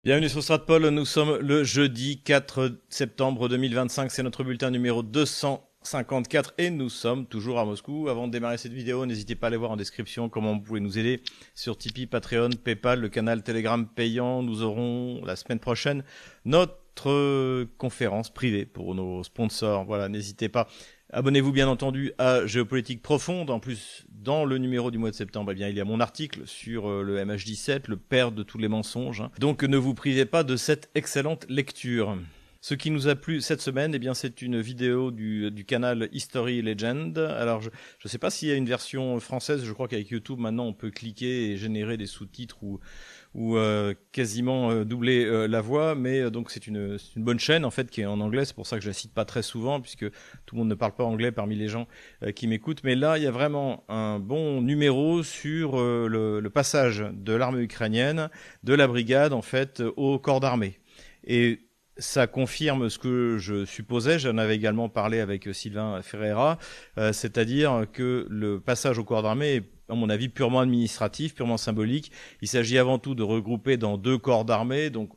Bienvenue sur Stratpol, nous sommes le jeudi 4 septembre 2025, c'est notre bulletin numéro 254 et nous sommes toujours à Moscou. Avant de démarrer cette vidéo, n'hésitez pas à aller voir en description comment vous pouvez nous aider sur Tipeee, Patreon, Paypal, le canal Telegram payant. Nous aurons la semaine prochaine notre conférence privée pour nos sponsors. Voilà, n'hésitez pas. Abonnez-vous bien entendu à Géopolitique Profonde. En plus, dans le numéro du mois de septembre, eh bien, il y a mon article sur le MH17, le père de tous les mensonges. Donc ne vous privez pas de cette excellente lecture. Ce qui nous a plu cette semaine, eh bien, c'est une vidéo du canal History Legend. Alors, je ne sais pas s'il y a une version française. Je crois qu'avec YouTube, maintenant, on peut cliquer et générer des sous-titres ou quasiment doubler la voix, mais donc c'est une bonne chaîne en fait qui est en anglais, c'est pour ça que je la cite pas très souvent puisque tout le monde ne parle pas anglais parmi les gens qui m'écoutent, mais là il y a vraiment un bon numéro sur le passage de l'armée ukrainienne, de la brigade en fait au corps d'armée. Et ça confirme ce que je supposais, j'en avais également parlé avec Sylvain Ferreira, c'est-à-dire que le passage au corps d'armée est, à mon avis, purement administratif, purement symbolique. Il s'agit avant tout de regrouper dans 2 corps d'armée, donc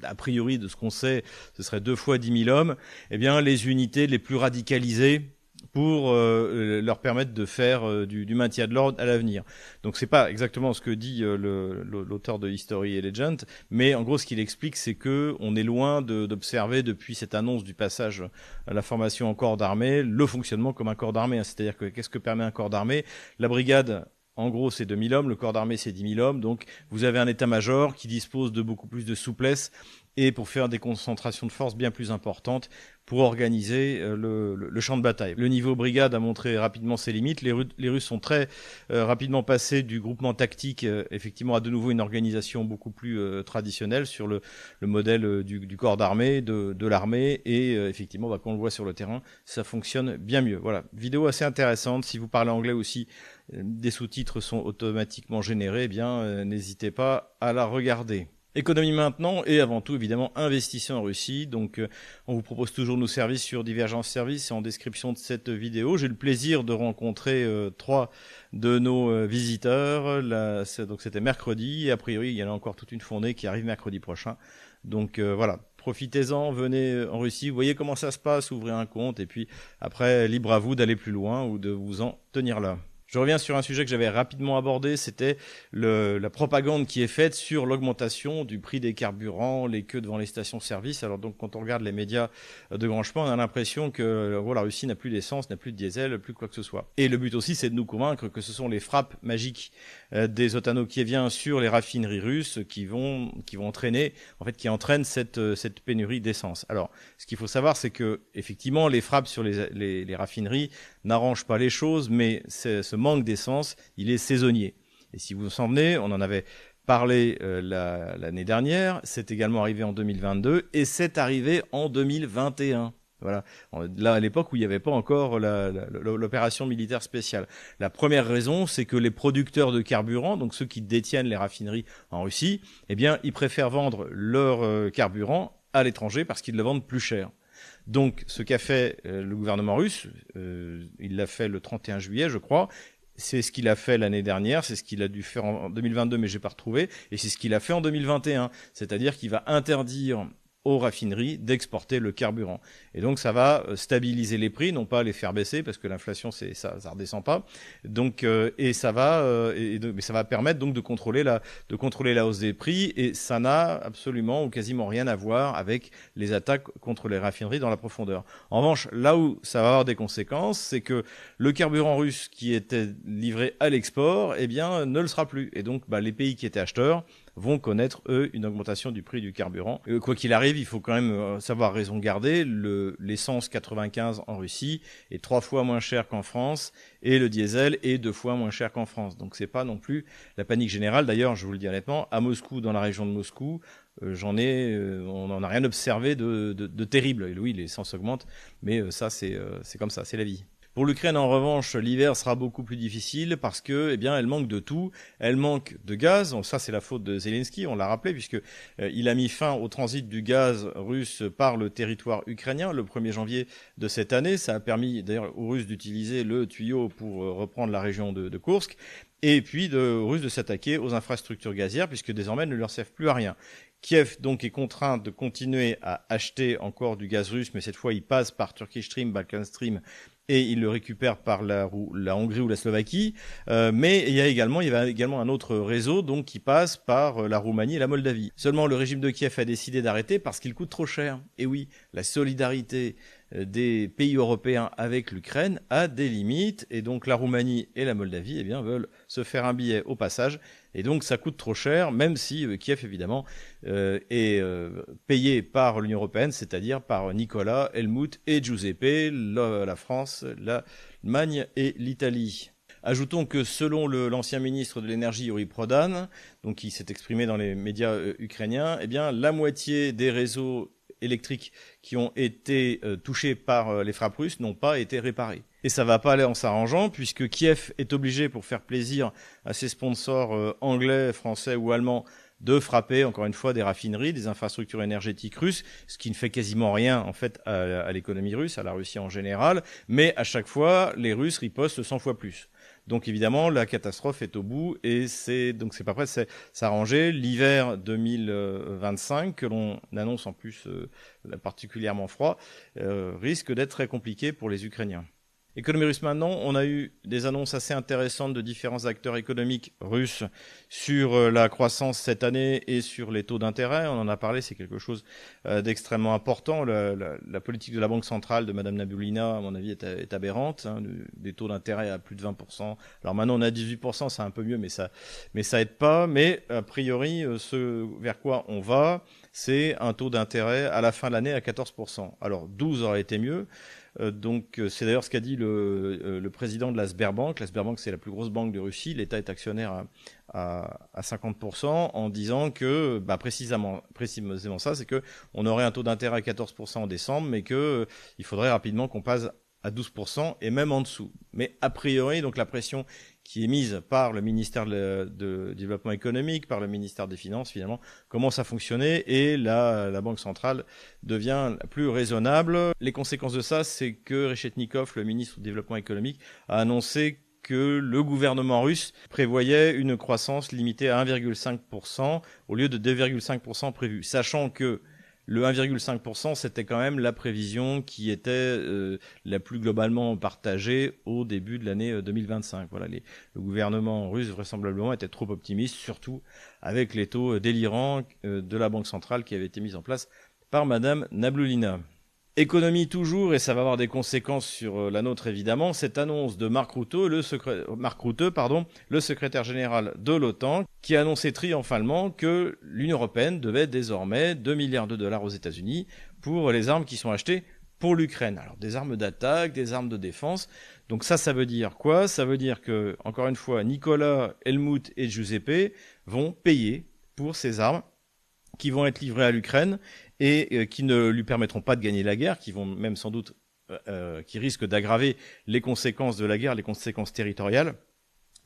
a priori de ce qu'on sait, ce serait 2 fois 10 000 hommes, eh bien les unités les plus radicalisées pour leur permettre de faire du maintien de l'ordre à l'avenir. Donc c'est pas exactement ce que dit l'auteur de History et Legend, mais en gros ce qu'il explique c'est que on est loin d'observer depuis cette annonce du passage à la formation en corps d'armée le fonctionnement comme un corps d'armée. C'est-à-dire que qu'est-ce que permet un corps d'armée? La brigade, en gros, c'est 2 000 hommes, le corps d'armée, c'est 10 000 hommes. Donc, vous avez un état-major qui dispose de beaucoup plus de souplesse et pour faire des concentrations de force bien plus importantes pour organiser le champ de bataille. Le niveau brigade a montré rapidement ses limites. Les Russes sont très rapidement passés du groupement tactique, effectivement, à de nouveau une organisation beaucoup plus traditionnelle sur le modèle du corps d'armée, de l'armée. Et effectivement, quand on le voit sur le terrain, ça fonctionne bien mieux. Voilà, vidéo assez intéressante. Si vous parlez anglais aussi, des sous-titres sont automatiquement générés, eh bien, n'hésitez pas à la regarder. Économie maintenant et avant tout évidemment investissez en Russie. Donc on vous propose toujours nos services sur Divergence Service et en description de cette vidéo. J'ai le plaisir de rencontrer 3 de nos visiteurs. Donc c'était mercredi et a priori il y en a encore toute une fournée qui arrive mercredi prochain. Donc voilà, profitez-en, venez en Russie, voyez comment ça se passe, ouvrez un compte et puis après libre à vous d'aller plus loin ou de vous en tenir là. Je reviens sur un sujet que j'avais rapidement abordé, c'était la propagande qui est faite sur l'augmentation du prix des carburants, les queues devant les stations-service. Alors donc quand on regarde les médias de grand chemin, on a l'impression que la Russie n'a plus d'essence, n'a plus de diesel, plus quoi que ce soit. Et le but aussi, c'est de nous convaincre que ce sont les frappes magiques des otano-kieviens sur les raffineries russes qui vont entraîner, en fait, qui entraînent cette pénurie d'essence. Alors, ce qu'il faut savoir, c'est que effectivement, les frappes sur les raffineries n'arrangent pas les choses, mais ce manque d'essence, il est saisonnier. Et si vous vous souvenez, on en avait parlé l'année dernière, c'est également arrivé en 2022 et c'est arrivé en 2021. Voilà. Là, à l'époque où il n'y avait pas encore l'opération militaire spéciale. La première raison, c'est que les producteurs de carburant, donc ceux qui détiennent les raffineries en Russie, eh bien, ils préfèrent vendre leur carburant à l'étranger parce qu'ils le vendent plus cher. Donc, ce qu'a fait le gouvernement russe, il l'a fait le 31 juillet, je crois, c'est ce qu'il a fait l'année dernière, c'est ce qu'il a dû faire en 2022, mais j'ai pas retrouvé, et c'est ce qu'il a fait en 2021. C'est-à-dire qu'il va interdire aux raffineries d'exporter le carburant. Et donc ça va stabiliser les prix, non pas les faire baisser, parce que l'inflation ça redescend pas. Donc et ça va mais ça va permettre donc de contrôler la hausse des prix, et ça n'a absolument ou quasiment rien à voir avec les attaques contre les raffineries dans la profondeur. En revanche, là où ça va avoir des conséquences, c'est que le carburant russe qui était livré à l'export, eh bien ne le sera plus. Et donc les pays qui étaient acheteurs vont connaître, eux, une augmentation du prix du carburant. Quoi qu'il arrive, il faut quand même savoir raison garder. L'essence 95 en Russie est 3 fois moins cher qu'en France et le diesel est 2 fois moins cher qu'en France. Donc c'est pas non plus la panique générale. D'ailleurs, je vous le dis honnêtement, à Moscou, dans la région de Moscou, on n'en a rien observé de terrible. Et oui, l'essence augmente, mais ça c'est comme ça, c'est la vie. Pour l'Ukraine, en revanche, l'hiver sera beaucoup plus difficile parce que, eh bien, elle manque de tout. Elle manque de gaz. Donc ça, c'est la faute de Zelensky, on l'a rappelé, puisque il a mis fin au transit du gaz russe par le territoire ukrainien le 1er janvier de cette année. Ça a permis, d'ailleurs, aux Russes d'utiliser le tuyau pour reprendre la région de Koursk. Et puis aux Russes de s'attaquer aux infrastructures gazières, puisque désormais, elles ne leur servent plus à rien. Kiev donc est contraint de continuer à acheter encore du gaz russe, mais cette fois il passe par Turkish Stream, Balkan Stream, et il le récupère par la Hongrie ou la Slovaquie. Mais il y avait également un autre réseau donc qui passe par la Roumanie et la Moldavie. Seulement le régime de Kiev a décidé d'arrêter parce qu'il coûte trop cher. Et oui, la solidarité des pays européens avec l'Ukraine a des limites, et donc la Roumanie et la Moldavie veulent se faire un billet au passage, et donc ça coûte trop cher, même si Kiev évidemment est payé par l'Union européenne, c'est-à-dire par Nicolas, Helmut et Giuseppe, la France, l'Allemagne et l'Italie. Ajoutons que selon l'ancien ministre de l'énergie Yuri Prodan, donc qui s'est exprimé dans les médias ukrainiens, la moitié des réseaux électriques qui ont été touchés par les frappes russes n'ont pas été réparés. Et ça va pas aller en s'arrangeant, puisque Kiev est obligé, pour faire plaisir à ses sponsors anglais, français ou allemands, de frapper encore une fois des raffineries, des infrastructures énergétiques russes, ce qui ne fait quasiment rien en fait à l'économie russe, à la Russie en général, mais à chaque fois les Russes ripostent 100 fois plus. Donc évidemment la catastrophe est au bout, et c'est pas prêt de s'arranger. L'hiver 2025, que l'on annonce en plus particulièrement froid, risque d'être très compliqué pour les Ukrainiens. Économie russe maintenant, on a eu des annonces assez intéressantes de différents acteurs économiques russes sur la croissance cette année et sur les taux d'intérêt. On en a parlé, c'est quelque chose d'extrêmement important. La politique de la Banque centrale de Madame Nabiulina, à mon avis, est aberrante. Des taux d'intérêt à plus de 20%. Alors maintenant, on a 18%, c'est un peu mieux, mais ça aide pas. Mais a priori, ce vers quoi on va, c'est un taux d'intérêt à la fin de l'année à 14%. Alors 12 aurait été mieux. Donc c'est d'ailleurs ce qu'a dit le président de la Sberbank. La Sberbank, c'est la plus grosse banque de Russie. L'État est actionnaire à 50%, en disant que précisément ça, c'est que on aurait un taux d'intérêt à 14% en décembre, mais que il faudrait rapidement qu'on passe à 12% et même en dessous. Mais a priori, donc la pression qui est mise par le ministère de Développement économique, par le ministère des Finances, finalement, commence à fonctionner, et la Banque centrale devient plus raisonnable. Les conséquences de ça, c'est que Reshetnikov, le ministre du Développement économique, a annoncé que le gouvernement russe prévoyait une croissance limitée à 1,5% au lieu de 2,5% prévu, sachant que le 1,5%, c'était quand même la prévision qui était la plus globalement partagée au début de l'année 2025. Voilà, le gouvernement russe vraisemblablement était trop optimiste, surtout avec les taux délirants de la Banque centrale qui avaient été mis en place par Madame Nabiulina. Économie toujours, et ça va avoir des conséquences sur la nôtre évidemment, cette annonce de Mark Rutte, le secrétaire général de l'OTAN, qui a annoncé triomphalement que l'Union européenne devait désormais 2 milliards de dollars aux États-Unis pour les armes qui sont achetées pour l'Ukraine. Alors des armes d'attaque, des armes de défense. Donc ça veut dire quoi? Ça veut dire que, encore une fois, Nicolas, Helmut et Giuseppe vont payer pour ces armes qui vont être livrées à l'Ukraine et qui ne lui permettront pas de gagner la guerre, qui vont même sans doute, qui risquent d'aggraver les conséquences de la guerre, les conséquences territoriales,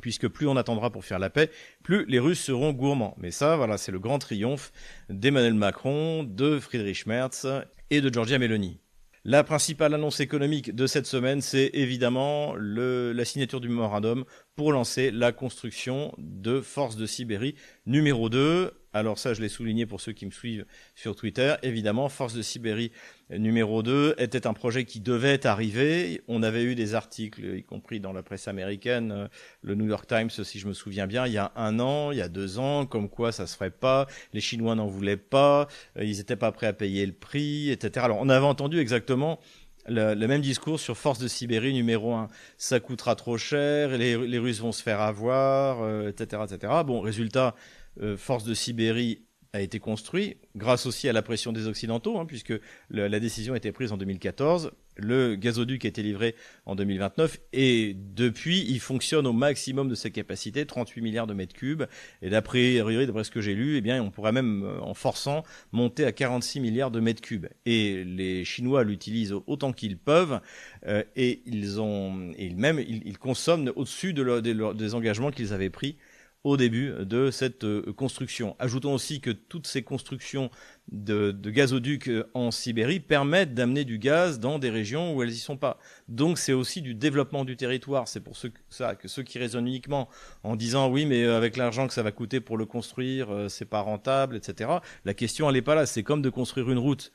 puisque plus on attendra pour faire la paix, plus les Russes seront gourmands. Mais ça, voilà, c'est le grand triomphe d'Emmanuel Macron, de Friedrich Merz et de Giorgia Meloni. La principale annonce économique de cette semaine, c'est évidemment la signature du mémorandum pour lancer la construction de Force de Sibérie numéro 2. Alors ça, je l'ai souligné pour ceux qui me suivent sur Twitter. Évidemment, Force de Sibérie numéro 2 était un projet qui devait arriver. On avait eu des articles, y compris dans la presse américaine, le New York Times, si je me souviens bien, il y a 1 an, il y a 2 ans, comme quoi ça se ferait pas, les Chinois n'en voulaient pas, ils étaient pas prêts à payer le prix, etc. Alors on avait entendu exactement le même discours sur Force de Sibérie numéro 1. Ça coûtera trop cher, les Russes vont se faire avoir, etc., etc. Bon, résultat, Force de Sibérie a été construit grâce aussi à la pression des Occidentaux, puisque la décision a été prise en 2014. Le gazoduc a été livré en 2029 et depuis, il fonctionne au maximum de ses capacités, 38 milliards de mètres cubes. Et d'après ce que j'ai lu, on pourrait même, en forçant, monter à 46 milliards de mètres cubes. Et les Chinois l'utilisent autant qu'ils peuvent et ils consomment au-dessus des engagements qu'ils avaient pris au début de cette construction. Ajoutons aussi que toutes ces constructions de gazoducs en Sibérie permettent d'amener du gaz dans des régions où elles n'y sont pas. Donc c'est aussi du développement du territoire. C'est pour ça que ceux qui raisonnent uniquement en disant oui mais avec l'argent que ça va coûter pour le construire, c'est pas rentable, etc. La question elle n'est pas là. C'est comme de construire une route.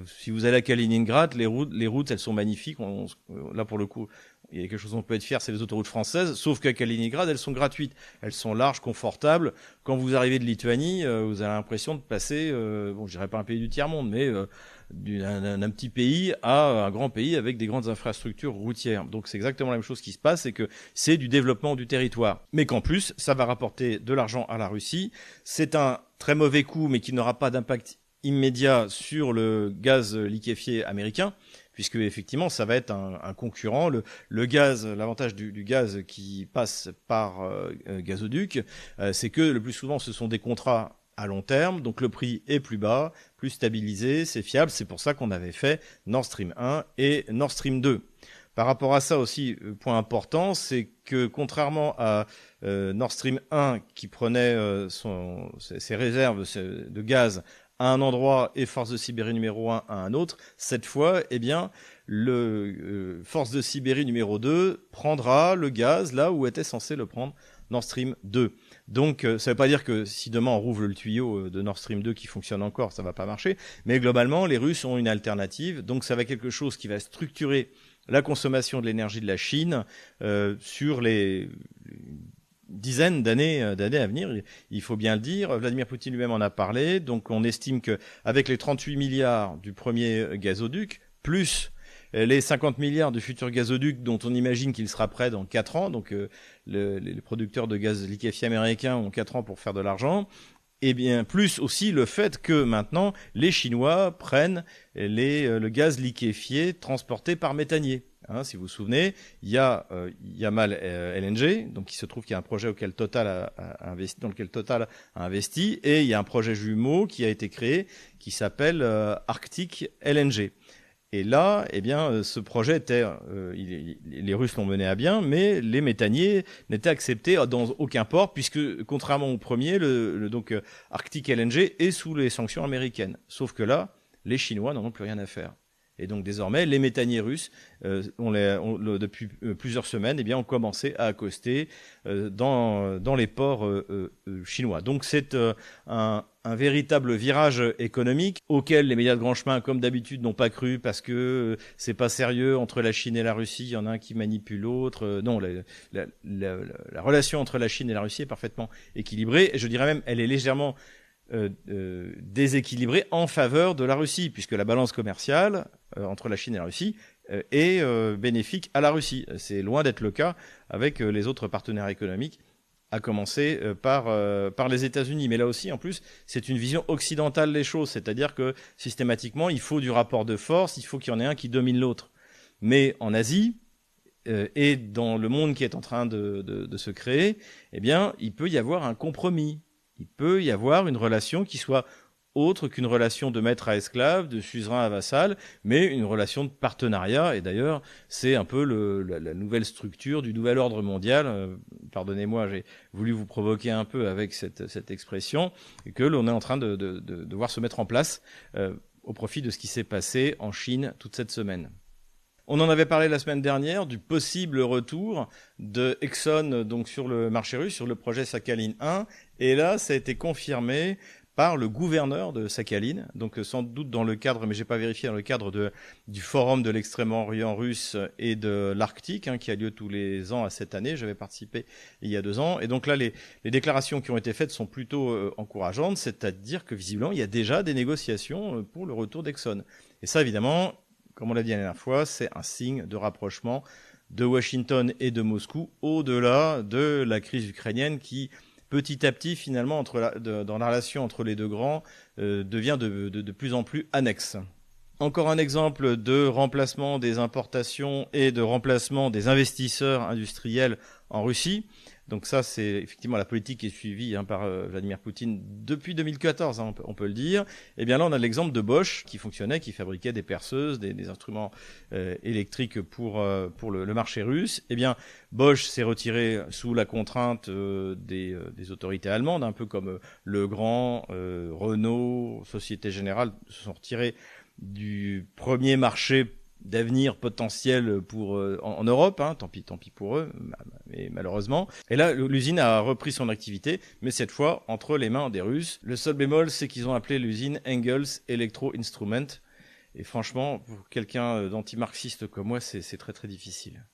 Si vous allez à Kaliningrad, les routes elles sont magnifiques. Là pour le coup, il y a quelque chose dont on peut être fier, c'est les autoroutes françaises, sauf qu'à Kaliningrad, elles sont gratuites. Elles sont larges, confortables. Quand vous arrivez de Lituanie, vous avez l'impression de passer, je dirais pas un pays du tiers-monde, mais d'un petit pays à un grand pays avec des grandes infrastructures routières. Donc c'est exactement la même chose qui se passe, c'est que c'est du développement du territoire. Mais qu'en plus, ça va rapporter de l'argent à la Russie. C'est un très mauvais coup, mais qui n'aura pas d'impact immédiat sur le gaz liquéfié américain, puisque effectivement ça va être un concurrent. Le gaz, l'avantage du gaz qui passe par gazoduc, c'est que le plus souvent ce sont des contrats à long terme, donc le prix est plus bas, plus stabilisé, c'est fiable. C'est pour ça qu'on avait fait Nord Stream 1 et Nord Stream 2. Par rapport à ça aussi, point important, c'est que contrairement à Nord Stream 1 qui prenait ses réserves de gaz à un endroit et Force de Sibérie numéro 1 à un autre, cette fois, eh bien, Force de Sibérie numéro 2 prendra le gaz là où était censé le prendre Nord Stream 2. Donc, ça ne veut pas dire que si demain on rouvre le tuyau de Nord Stream 2 qui fonctionne encore, ça ne va pas marcher, mais globalement, les Russes ont une alternative, donc ça va être quelque chose qui va structurer la consommation de l'énergie de la Chine sur les dizaines d'années à venir, il faut bien le dire. Vladimir Poutine lui-même en a parlé. Donc on estime qu'avec les 38 milliards du premier gazoduc, plus les 50 milliards du futur gazoduc dont on imagine qu'il sera prêt dans 4 ans, donc les producteurs de gaz liquéfié américains ont 4 ans pour faire de l'argent, et bien plus aussi le fait que maintenant les Chinois prennent le gaz liquéfié transporté par méthanier. Si vous vous souvenez, il y a Yamal LNG, donc il se trouve qu'il y a un projet dans lequel Total a investi, et il y a un projet jumeau qui a été créé qui s'appelle Arctic LNG. Et là, eh bien, ce projet était, les Russes l'ont mené à bien, mais les méthaniers n'étaient acceptés dans aucun port, puisque contrairement au premier, donc Arctic LNG est sous les sanctions américaines. Sauf que là, les Chinois n'en ont plus rien à faire. Et donc désormais, les méthaniers russes, depuis plusieurs semaines, eh bien, ont commencé à accoster dans les ports chinois. Donc c'est un véritable virage économique auquel les médias de grand chemin, comme d'habitude, n'ont pas cru parce que c'est pas sérieux entre la Chine et la Russie. Il y en a un qui manipule l'autre. Non, la relation entre la Chine et la Russie est parfaitement équilibrée. Et je dirais même, elle est légèrement déséquilibré en faveur de la Russie, puisque la balance commerciale entre la Chine et la Russie est bénéfique à la Russie. C'est loin d'être le cas avec les autres partenaires économiques, à commencer par les États-Unis. Mais là aussi, en plus, c'est une vision occidentale des choses, c'est-à-dire que systématiquement, il faut du rapport de force, il faut qu'il y en ait un qui domine l'autre. Mais en Asie, et dans le monde qui est en train de se créer, eh bien, il peut y avoir un compromis. Il peut y avoir une relation qui soit autre qu'une relation de maître à esclave, de suzerain à vassal, mais une relation de partenariat. Et d'ailleurs, c'est un peu la nouvelle structure du nouvel ordre mondial. Pardonnez-moi, j'ai voulu vous provoquer un peu avec cette expression, et que l'on est en train de voir se mettre en place au profit de ce qui s'est passé en Chine toute cette semaine. On en avait parlé la semaine dernière du possible retour de Exxon donc sur le marché russe, sur le projet Sakhalin 1, et là ça a été confirmé par le gouverneur de Sakhalin, donc sans doute dans le cadre, mais j'ai pas vérifié, dans le cadre du forum de l'Extrême-Orient russe et de l'Arctique, qui a lieu tous les ans à cette année. J'avais participé il y a 2 ans, et donc là les déclarations qui ont été faites sont plutôt encourageantes, c'est-à-dire que visiblement il y a déjà des négociations pour le retour d'Exxon. Et ça évidemment, comme on l'a dit la dernière fois, c'est un signe de rapprochement de Washington et de Moscou au-delà de la crise ukrainienne qui, petit à petit, finalement, dans la relation entre les deux grands, devient de plus en plus annexe. Encore un exemple de remplacement des importations et de remplacement des investisseurs industriels en Russie. Donc ça, c'est effectivement la politique qui est suivie par Vladimir Poutine depuis 2014, on peut le dire. Et bien là, on a l'exemple de Bosch qui fonctionnait, qui fabriquait des perceuses, des instruments électriques pour le marché russe. Et bien Bosch s'est retiré sous la contrainte des autorités allemandes, un peu comme Legrand, Renault, Société Générale se sont retirés du premier marché d'avenir potentiel pour en Europe, tant pis pour eux, mais malheureusement. Et là, l'usine a repris son activité, mais cette fois entre les mains des Russes. Le seul bémol, c'est qu'ils ont appelé l'usine Engels Electro Instrument. Et franchement, pour quelqu'un d'anti-marxiste comme moi, c'est très très difficile.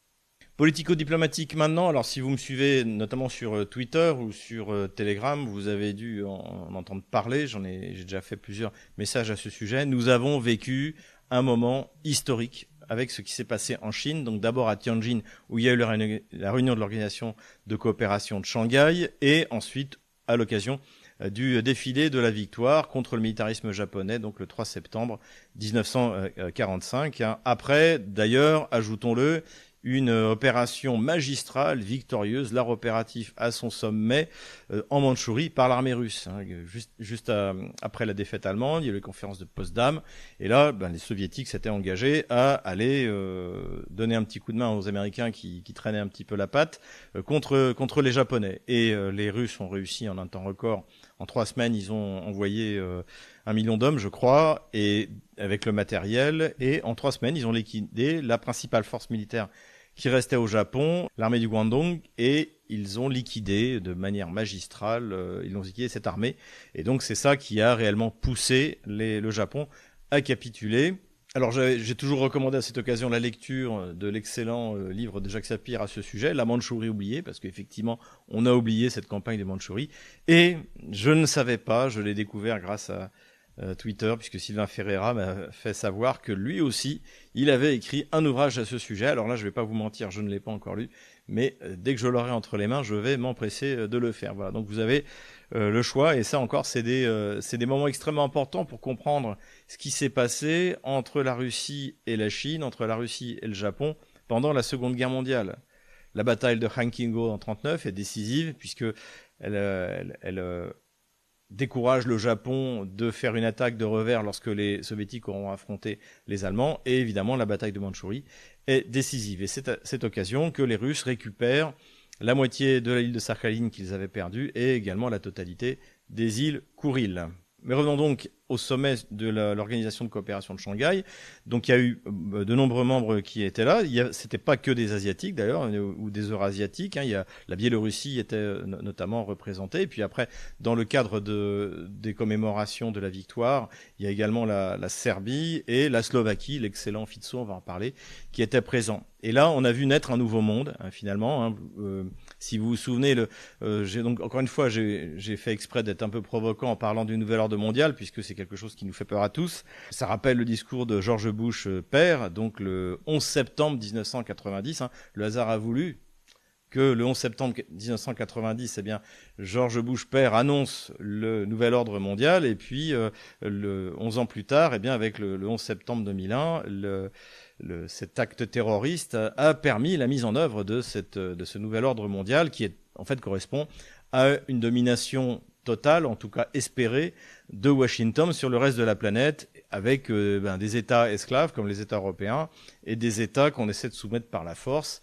Politico-diplomatique maintenant, alors si vous me suivez notamment sur Twitter ou sur Telegram, vous avez dû en entendre parler, j'ai déjà fait plusieurs messages à ce sujet. Nous avons vécu un moment historique avec ce qui s'est passé en Chine, donc d'abord à Tianjin où il y a eu la réunion de l'organisation de coopération de Shanghai et ensuite à l'occasion du défilé de la victoire contre le militarisme japonais, donc le 3 septembre 1945. Après, d'ailleurs, ajoutons-le, une opération magistrale, victorieuse, l'art opératif à son sommet en Mandchourie par l'armée russe. Juste après la défaite allemande, il y a eu les conférences de Potsdam, et là, les soviétiques s'étaient engagés à aller donner un petit coup de main aux Américains qui traînaient un petit peu la patte contre les Japonais. Et les Russes ont réussi en un temps record. En 3 semaines, ils ont envoyé 1 million d'hommes, je crois, et avec le matériel. Et en 3 semaines, ils ont liquidé la principale force militaire qui restait au Japon, l'armée du Guandong, et ils ont liquidé de manière magistrale, cette armée. Et donc c'est ça qui a réellement poussé le Japon à capituler. Alors j'ai toujours recommandé à cette occasion la lecture de l'excellent livre de Jacques Sapir à ce sujet, La Mandchourie oubliée, parce qu'effectivement on a oublié cette campagne de Mandchourie. Et je ne savais pas, je l'ai découvert grâce à Twitter, puisque Sylvain Ferreira m'a fait savoir que lui aussi, il avait écrit un ouvrage à ce sujet. Alors là, je ne vais pas vous mentir, je ne l'ai pas encore lu, mais dès que je l'aurai entre les mains, je vais m'empresser de le faire. Voilà, donc vous avez le choix, et ça encore, c'est des moments extrêmement importants pour comprendre ce qui s'est passé entre la Russie et la Chine, entre la Russie et le Japon pendant la Seconde Guerre mondiale. La bataille de Hankingo en 1939 est décisive, puisque elle décourage le Japon de faire une attaque de revers lorsque les Soviétiques auront affronté les Allemands. Et évidemment, la bataille de Mandchourie est décisive. Et c'est à cette occasion que les Russes récupèrent la moitié de l'île de Sakhalin qu'ils avaient perdue et également la totalité des îles Kouril. Mais revenons donc au sommet de l'Organisation de coopération de Shanghai. Donc il y a eu de nombreux membres qui étaient là. C'était pas que des Asiatiques d'ailleurs, ou des Eurasiatiques. Il y a, la Biélorussie était notamment représentée. Et puis après, dans le cadre des commémorations de la victoire, il y a également la Serbie et la Slovaquie, l'excellent Fico, on va en parler, qui étaient présents. Et là, on a vu naître un nouveau monde, finalement. Si vous vous souvenez, donc encore une fois, j'ai fait exprès d'être un peu provocant en parlant du nouvel ordre mondial, puisque c'est quelque chose qui nous fait peur à tous. Ça rappelle le discours de George Bush père, donc le 11 septembre 1990. Le hasard a voulu que le 11 septembre 1990, George Bush père annonce le nouvel ordre mondial, et puis 11 ans plus tard, avec le 11 septembre 2001, cet acte terroriste a permis la mise en œuvre de ce nouvel ordre mondial qui en fait correspond à une domination totale, en tout cas espérée, de Washington sur le reste de la planète, avec des États esclaves comme les États européens et des États qu'on essaie de soumettre par la force.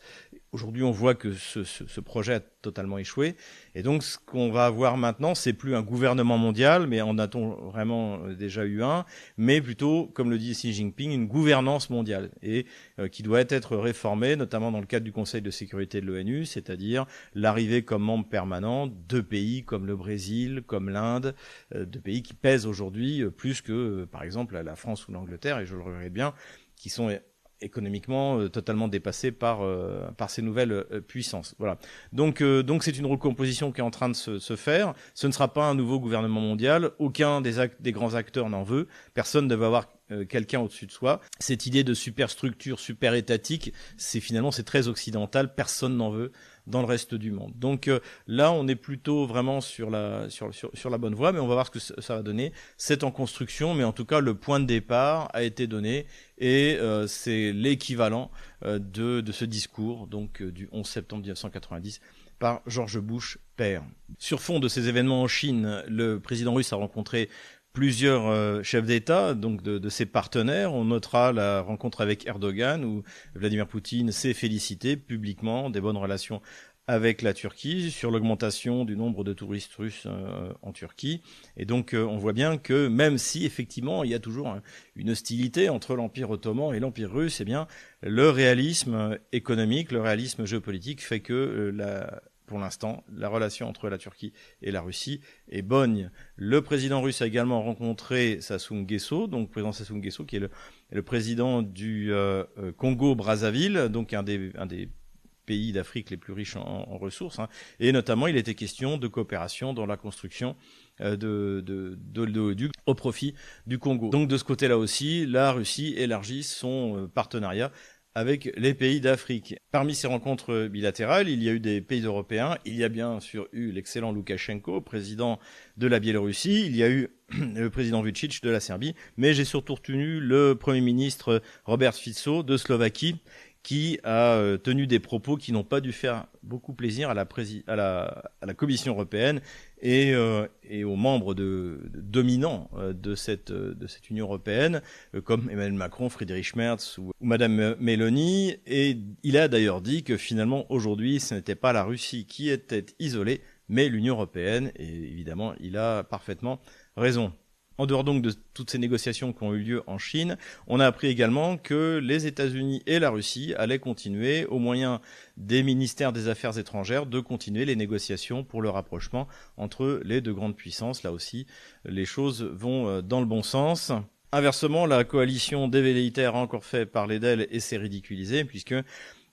Aujourd'hui, on voit que ce projet a totalement échoué. Et donc, ce qu'on va avoir maintenant, c'est plus un gouvernement mondial, mais en a-t-on vraiment déjà eu un, mais plutôt, comme le dit Xi Jinping, une gouvernance mondiale, et qui doit être réformée, notamment dans le cadre du Conseil de sécurité de l'ONU, c'est-à-dire l'arrivée comme membre permanent de pays comme le Brésil, comme l'Inde, de pays qui pèsent aujourd'hui plus que, par exemple, la France ou l'Angleterre, et je le regrette bien, qui sont économiquement totalement dépassés par ces nouvelles puissances. Voilà. Donc c'est une recomposition qui est en train de se faire. Ce ne sera pas un nouveau gouvernement mondial. Aucun des grands acteurs n'en veut. Personne ne va avoir quelqu'un au-dessus de soi. Cette idée de superstructure, super étatique, c'est très occidental. Personne n'en veut dans le reste du monde. Donc là, on est plutôt vraiment sur la bonne voie, mais on va voir ce que ça va donner. C'est en construction, mais en tout cas, le point de départ a été donné, et c'est l'équivalent de ce discours, donc du 11 septembre 1990, par George Bush père. Sur fond de ces événements en Chine, le président russe a rencontré plusieurs chefs d'État, donc de ses partenaires. On notera la rencontre avec Erdogan, où Vladimir Poutine s'est félicité publiquement des bonnes relations avec la Turquie sur l'augmentation du nombre de touristes russes en Turquie. Et donc on voit bien que même si effectivement il y a toujours une hostilité entre l'Empire ottoman et l'Empire russe, eh bien le réalisme économique, le réalisme géopolitique fait que pour l'instant, la relation entre la Turquie et la Russie est bonne. Le président russe a également rencontré Sassou Nguesso, donc président Sassou Nguesso, qui est le président du Congo-Brazzaville, donc un des pays d'Afrique les plus riches en ressources, hein. Et notamment, il était question de coopération dans la construction d'oléoducs au profit du Congo. Donc de ce côté-là aussi, la Russie élargit son partenariat avec les pays d'Afrique. Parmi ces rencontres bilatérales, il y a eu des pays européens, il y a bien sûr eu l'excellent Loukachenko, président de la Biélorussie, il y a eu le président Vučić de la Serbie, mais j'ai surtout retenu le Premier ministre Robert Fico de Slovaquie, qui a tenu des propos qui n'ont pas dû faire beaucoup plaisir à la Commission européenne et aux membres dominants de cette Union européenne, comme Emmanuel Macron, Friedrich Merz ou Madame Meloni. Et il a d'ailleurs dit que finalement, aujourd'hui, ce n'était pas la Russie qui était isolée, mais l'Union européenne. Et évidemment, il a parfaitement raison. En dehors donc de toutes ces négociations qui ont eu lieu en Chine, on a appris également que les États-Unis et la Russie allaient continuer, au moyen des ministères des Affaires étrangères, de continuer les négociations pour le rapprochement entre les deux grandes puissances. Là aussi, les choses vont dans le bon sens. Inversement, la coalition des velléitaires a encore fait parler d'elle et s'est ridiculisée, puisque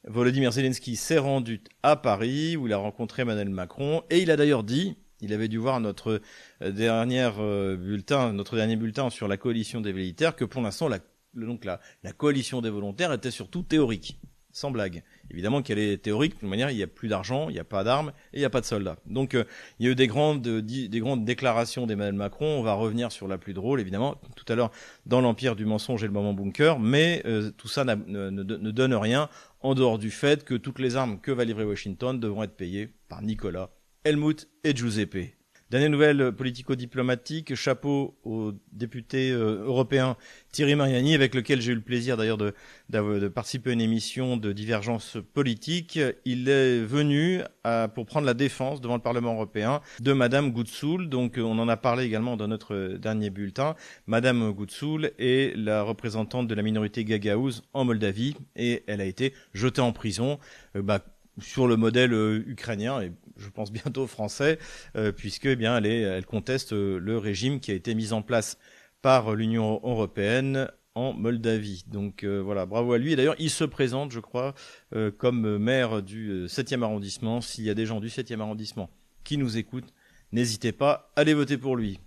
Volodymyr Zelensky s'est rendu à Paris, où il a rencontré Emmanuel Macron, et il a d'ailleurs dit... Il avait dû voir notre dernier bulletin sur la coalition des velléitaires, que pour l'instant, la coalition des volontaires était surtout théorique, sans blague. Évidemment qu'elle est théorique, de toute manière, il n'y a plus d'argent, il n'y a pas d'armes et il n'y a pas de soldats. Donc il y a eu des grandes déclarations d'Emmanuel Macron, on va revenir sur la plus drôle, évidemment, tout à l'heure, dans l'empire du mensonge et le moment bunker, mais tout ça ne donne rien, en dehors du fait que toutes les armes que va livrer Washington devront être payées par Nicolas, Helmut et Giuseppe. Dernière nouvelle politico-diplomatique, chapeau au député européen Thierry Mariani, avec lequel j'ai eu le plaisir d'ailleurs de participer à une émission de divergence politique. Il est venu pour prendre la défense devant le Parlement européen de Madame Gutsoul. Donc on en a parlé également dans notre dernier bulletin. Madame Gutsoul est la représentante de la minorité Gagaouz en Moldavie et elle a été jetée en prison. Sur le modèle ukrainien et je pense bientôt français, puisque eh bien elle conteste le régime qui a été mis en place par l'Union européenne en Moldavie. Donc voilà, bravo à lui. Et d'ailleurs, il se présente, je crois, comme maire du 7e arrondissement. S'il y a des gens du 7e arrondissement qui nous écoutent, n'hésitez pas à aller voter pour lui.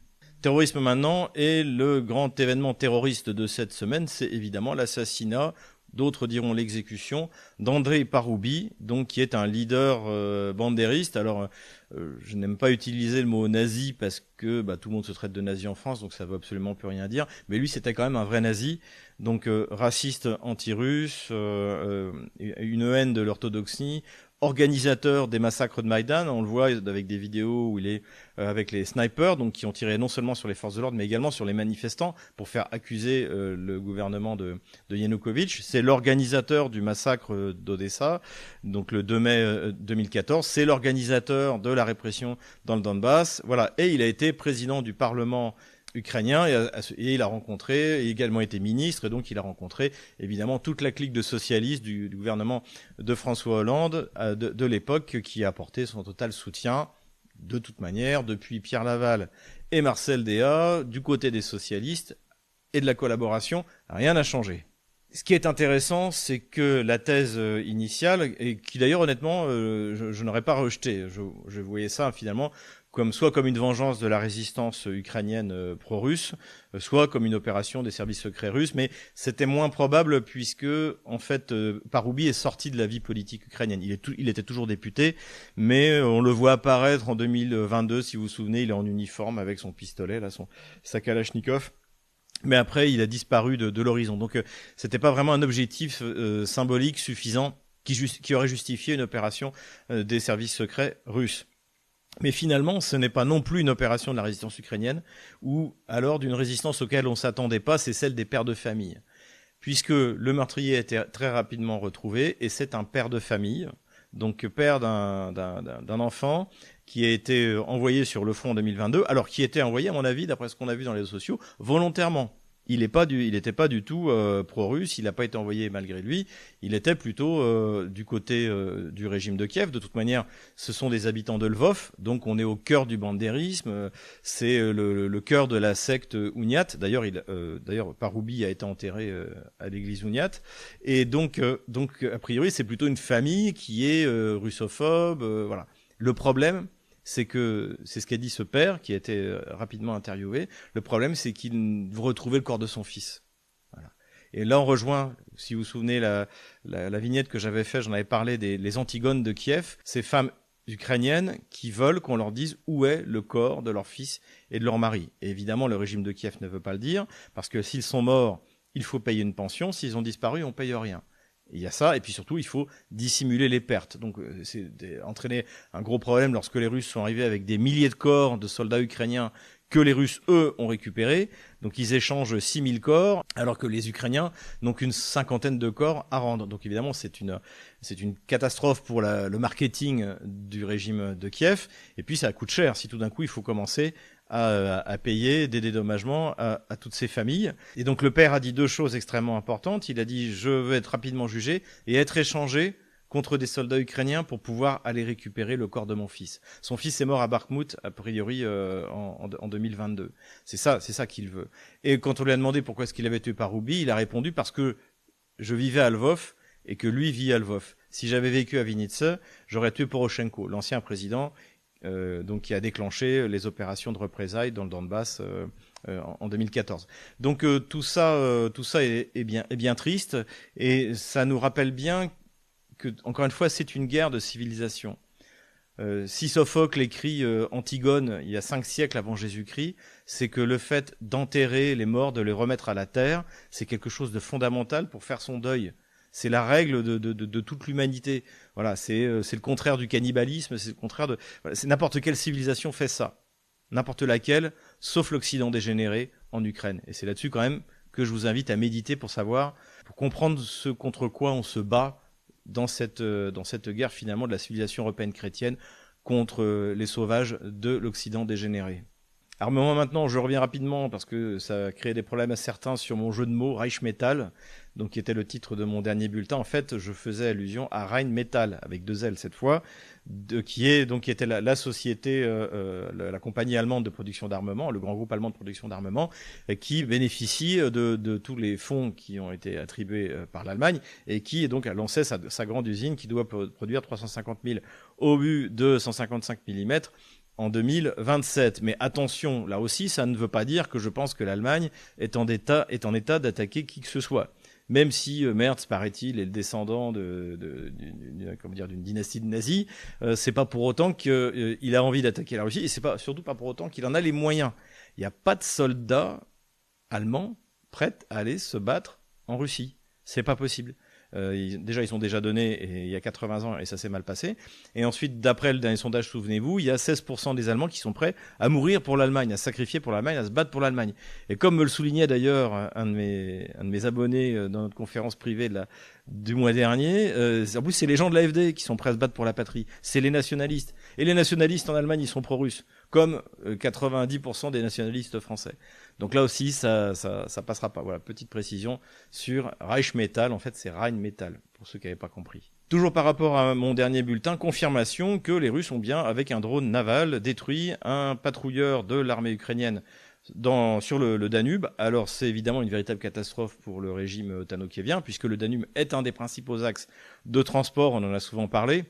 Terrorisme maintenant, et le grand événement terroriste de cette semaine, c'est évidemment l'assassinat, d'autres diront l'exécution, d'Andrei Paroubi, donc qui est un leader bandériste. Alors, je n'aime pas utiliser le mot nazi parce que tout le monde se traite de nazi en France, donc ça veut absolument plus rien dire. Mais lui, c'était quand même un vrai nazi, donc raciste anti-russe, une haine de l'orthodoxie, organisateur des massacres de Maïdan. On le voit avec des vidéos où il est avec les snipers, donc qui ont tiré non seulement sur les forces de l'ordre, mais également sur les manifestants pour faire accuser le gouvernement de Yanukovych. C'est l'organisateur du massacre d'Odessa, donc le 2 mai 2014. C'est l'organisateur de la répression dans le Donbass. Voilà. Et il a été président du Parlement ukrainien et il a rencontré, également été ministre, et donc il a rencontré évidemment toute la clique de socialistes du gouvernement de François Hollande de l'époque, qui a apporté son total soutien. De toute manière, depuis Pierre Laval et Marcel Déat, du côté des socialistes et de la collaboration, rien n'a changé. Ce qui est intéressant, c'est que la thèse initiale, et qui d'ailleurs honnêtement je n'aurais pas rejeté, je voyais ça finalement soit comme une vengeance de la résistance ukrainienne pro-russe, soit comme une opération des services secrets russes, mais c'était moins probable puisque, en fait, Paroubi est sorti de la vie politique ukrainienne. Il était toujours député, mais on le voit apparaître en 2022, si vous vous souvenez, il est en uniforme avec son pistolet, là, sa Kalachnikov. Mais après, il a disparu de l'horizon. Donc, c'était pas vraiment un objectif symbolique suffisant qui aurait justifié une opération des services secrets russes. Mais finalement, ce n'est pas non plus une opération de la résistance ukrainienne, ou alors d'une résistance auquel on ne s'attendait pas, c'est celle des pères de famille. Puisque le meurtrier a été très rapidement retrouvé, et c'est un père de famille, donc père d'un enfant qui a été envoyé sur le front en 2022, alors qui était envoyé, à mon avis, d'après ce qu'on a vu dans les réseaux sociaux, volontairement. Il n'était pas du tout pro-russe, il n'a pas été envoyé malgré lui, il était plutôt du côté du régime de Kiev. De toute manière, ce sont des habitants de Lvov, donc on est au cœur du bandérisme, c'est le cœur de la secte Ouniat. D'ailleurs, Paroubi a été enterré à l'église Ouniat, et donc a priori, c'est plutôt une famille qui est russophobe, voilà. Le problème, c'est ce qu'a dit ce père, qui a été rapidement interviewé. Le problème, c'est qu'il veut retrouver le corps de son fils. Voilà. Et là, on rejoint, si vous vous souvenez, la vignette que j'avais faite, j'en avais parlé les Antigones de Kiev, ces femmes ukrainiennes qui veulent qu'on leur dise où est le corps de leur fils et de leur mari. Et évidemment, le régime de Kiev ne veut pas le dire, parce que s'ils sont morts, il faut payer une pension. S'ils ont disparu, on paye rien. Il y a ça, et puis surtout, il faut dissimuler les pertes. Donc, c'est entraîné un gros problème lorsque les Russes sont arrivés avec des milliers de corps de soldats ukrainiens que les Russes, eux, ont récupérés. Donc, ils échangent 6000 corps, alors que les Ukrainiens n'ont qu'une cinquantaine de corps à rendre. Donc, évidemment, c'est une catastrophe pour le marketing du régime de Kiev. Et puis, ça coûte cher si tout d'un coup, il faut commencer à payer des dédommagements à toutes ces familles. Et donc le père a dit deux choses extrêmement importantes. Il a dit: je veux être rapidement jugé et être échangé contre des soldats ukrainiens pour pouvoir aller récupérer le corps de mon fils. Son fils est mort à Bakhmout, a priori en 2022. C'est ça qu'il veut. Et quand on lui a demandé pourquoi est-ce qu'il avait tué Paroubi, il a répondu: parce que je vivais à Lvov et que lui vit à Lvov. Si j'avais vécu à Vinnytsia, j'aurais tué Poroshenko, l'ancien président, donc qui a déclenché les opérations de représailles dans le Donbass en 2014. Donc tout ça est bien triste, et ça nous rappelle bien que, encore une fois, c'est une guerre de civilisation. Si Sophocle écrit Antigone il y a 5 siècles avant Jésus-Christ, c'est que le fait d'enterrer les morts, de les remettre à la terre, c'est quelque chose de fondamental pour faire son deuil. C'est la règle de toute l'humanité. Voilà, c'est le contraire du cannibalisme, c'est le contraire de... Voilà, c'est n'importe quelle civilisation fait ça. N'importe laquelle, sauf l'Occident dégénéré en Ukraine. Et c'est là-dessus quand même que je vous invite à méditer pour comprendre ce contre quoi on se bat dans cette guerre finalement de la civilisation européenne chrétienne contre les sauvages de l'Occident dégénéré. Alors moi maintenant, je reviens rapidement parce que ça a créé des problèmes à certains sur mon jeu de mots Reichsmetall, donc qui était le titre de mon dernier bulletin. En fait, je faisais allusion à Rheinmetall avec 2 L cette fois, qui était la société, la compagnie allemande de production d'armement, le grand groupe allemand de production d'armement, qui bénéficie de tous les fonds qui ont été attribués par l'Allemagne et qui donc a lancé sa grande usine qui doit produire 350 000 obus de 155 mm en 2027. Mais attention, là aussi, ça ne veut pas dire que je pense que l'Allemagne est en état d'attaquer qui que ce soit. Même si Merz, paraît-il, est le descendant d'une dynastie de nazis, c'est pas pour autant qu'il a envie d'attaquer la Russie, et c'est surtout pas pour autant qu'il en a les moyens. Il n'y a pas de soldats allemands prêts à aller se battre en Russie. C'est pas possible. Ils sont déjà donnés il y a 80 ans et ça s'est mal passé. Et ensuite, d'après le dernier sondage, souvenez-vous, il y a 16% des Allemands qui sont prêts à mourir pour l'Allemagne, à sacrifier pour l'Allemagne, à se battre pour l'Allemagne. Et comme me le soulignait d'ailleurs un de mes abonnés dans notre conférence privée du mois dernier, en plus c'est les gens de l'AfD qui sont prêts à se battre pour la patrie. C'est les nationalistes. Et les nationalistes en Allemagne, ils sont pro-russes, comme 90% des nationalistes français. Donc là aussi, ça passera pas. Voilà, petite précision sur Reichsmetall. En fait, c'est Rheinmetall, pour ceux qui n'avaient pas compris. Toujours par rapport à mon dernier bulletin, confirmation que les Russes ont bien, avec un drone naval, détruit un patrouilleur de l'armée ukrainienne sur le Danube. Alors c'est évidemment une véritable catastrophe pour le régime ottano-kievien, puisque le Danube est un des principaux axes de transport, on en a souvent parlé,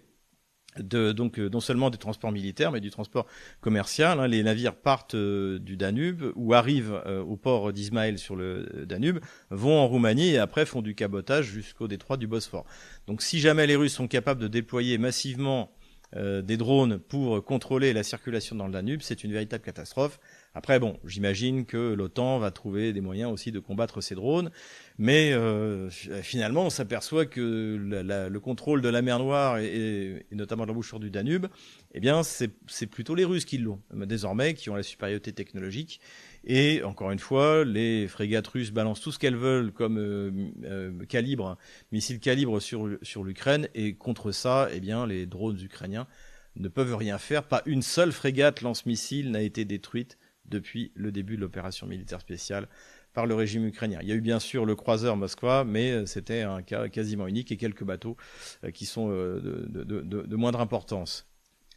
donc non seulement des transports militaires, mais du transport commercial. Les navires partent du Danube ou arrivent au port d'Ismaël sur le Danube, vont en Roumanie et après font du cabotage jusqu'au détroit du Bosphore. Donc si jamais les Russes sont capables de déployer massivement des drones pour contrôler la circulation dans le Danube, c'est une véritable catastrophe. Après, bon, j'imagine que l'OTAN va trouver des moyens aussi de combattre ces drones, mais finalement, on s'aperçoit que le contrôle de la mer Noire et notamment de l'embouchure du Danube, eh bien, c'est plutôt les Russes qui l'ont, désormais, qui ont la supériorité technologique. Et encore une fois, les frégates russes balancent tout ce qu'elles veulent comme missiles calibre sur l'Ukraine, et contre ça, eh bien, les drones ukrainiens ne peuvent rien faire. Pas une seule frégate lance-missiles n'a été détruite depuis le début de l'opération militaire spéciale par le régime ukrainien. Il y a eu bien sûr le croiseur Moskva, mais c'était un cas quasiment unique, et quelques bateaux qui sont de moindre importance.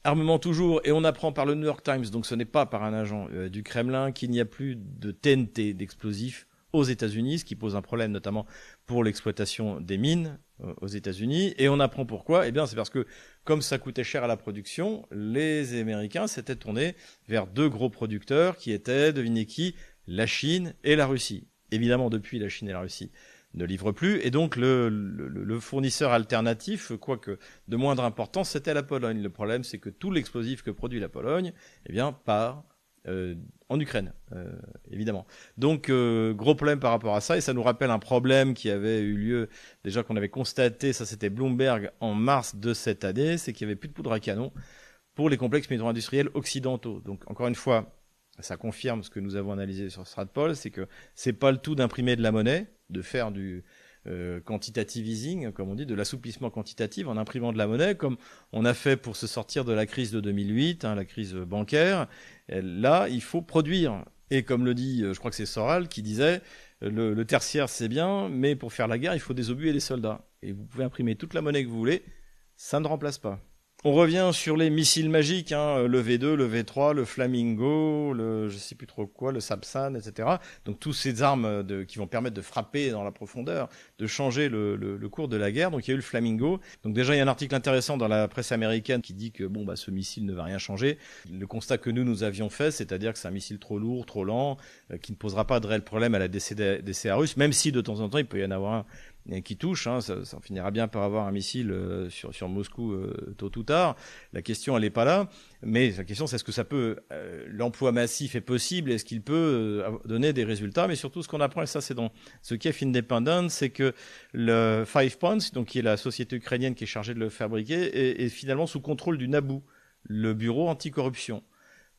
Armement toujours, et on apprend par le New York Times, donc ce n'est pas par un agent du Kremlin, qu'il n'y a plus de TNT, d'explosifs, aux États-Unis, ce qui pose un problème notamment pour l'exploitation des mines aux États-Unis. Et on apprend pourquoi. Eh bien, c'est parce que comme ça coûtait cher à la production, les Américains s'étaient tournés vers deux gros producteurs qui étaient, devinez qui, la Chine et la Russie. Évidemment, depuis, la Chine et la Russie ne livrent plus, et donc le fournisseur alternatif, quoique de moindre importance, c'était la Pologne. Le problème, c'est que tout l'explosif que produit la Pologne, eh bien, part en Ukraine, évidemment. Donc, gros problème par rapport à ça, et ça nous rappelle un problème qui avait eu lieu, déjà qu'on avait constaté, ça c'était Bloomberg en mars de cette année, c'est qu'il n'y avait plus de poudre à canon pour les complexes militaro-industriels occidentaux. Donc, encore une fois, ça confirme ce que nous avons analysé sur Stratpol, c'est que c'est pas le tout d'imprimer de la monnaie, de faire du quantitative easing, comme on dit, de l'assouplissement quantitatif en imprimant de la monnaie, comme on a fait pour se sortir de la crise de 2008, la crise bancaire. Et là, il faut produire. Et comme le dit, je crois que c'est Soral qui disait, le tertiaire c'est bien, mais pour faire la guerre, il faut des obus et des soldats. Et vous pouvez imprimer toute la monnaie que vous voulez, ça ne remplace pas. On revient sur les missiles magiques, le V2, le V3, le Flamingo, je sais plus trop quoi, le Sapsan, etc. Donc tous ces armes qui vont permettre de frapper dans la profondeur, de changer le cours de la guerre. Donc il y a eu le Flamingo. Donc déjà il y a un article intéressant dans la presse américaine qui dit que ce missile ne va rien changer. Le constat que nous avions fait, c'est-à-dire que c'est un missile trop lourd, trop lent, qui ne posera pas de réel problème à la DCA russe, même si de temps en temps il peut y en avoir un qui touche, ça finira bien par avoir un missile sur Moscou tôt ou tard. La question, elle n'est pas là, mais la question, c'est est-ce que ça peut, l'emploi massif est possible, est-ce qu'il peut donner des résultats, mais surtout ce qu'on apprend, et ça c'est dans ce Kiev Independent, c'est que le Five Points, donc qui est la société ukrainienne qui est chargée de le fabriquer, est finalement sous contrôle du NABU, le bureau anticorruption.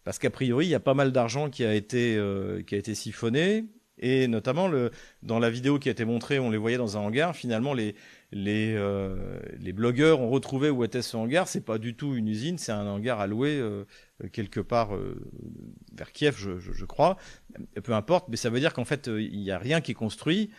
Parce qu'a priori, il y a pas mal d'argent qui a été siphonné. Et notamment, dans la vidéo qui a été montrée, on les voyait dans un hangar. Finalement, les blogueurs ont retrouvé où était ce hangar. C'est pas du tout une usine, c'est un hangar alloué quelque part vers Kiev, je crois. Peu importe, mais ça veut dire qu'en fait, il n'y a rien qui est construit.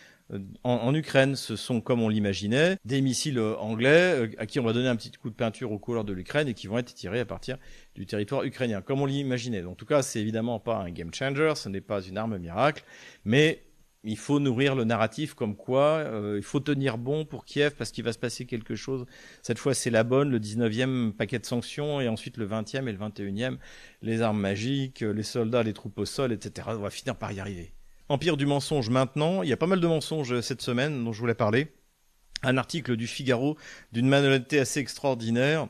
En Ukraine, ce sont, comme on l'imaginait, des missiles anglais à qui on va donner un petit coup de peinture aux couleurs de l'Ukraine et qui vont être tirés à partir du territoire ukrainien, comme on l'imaginait. En tout cas, c'est évidemment pas un game changer, ce n'est pas une arme miracle, mais il faut nourrir le narratif comme quoi il faut tenir bon pour Kiev parce qu'il va se passer quelque chose. Cette fois, c'est la bonne, le 19e paquet de sanctions et ensuite le 20e et le 21e, les armes magiques, les soldats, les troupes au sol, etc. On va finir par y arriver. Empire du mensonge maintenant, il y a pas mal de mensonges cette semaine dont je voulais parler. Un article du Figaro d'une malhonnêteté assez extraordinaire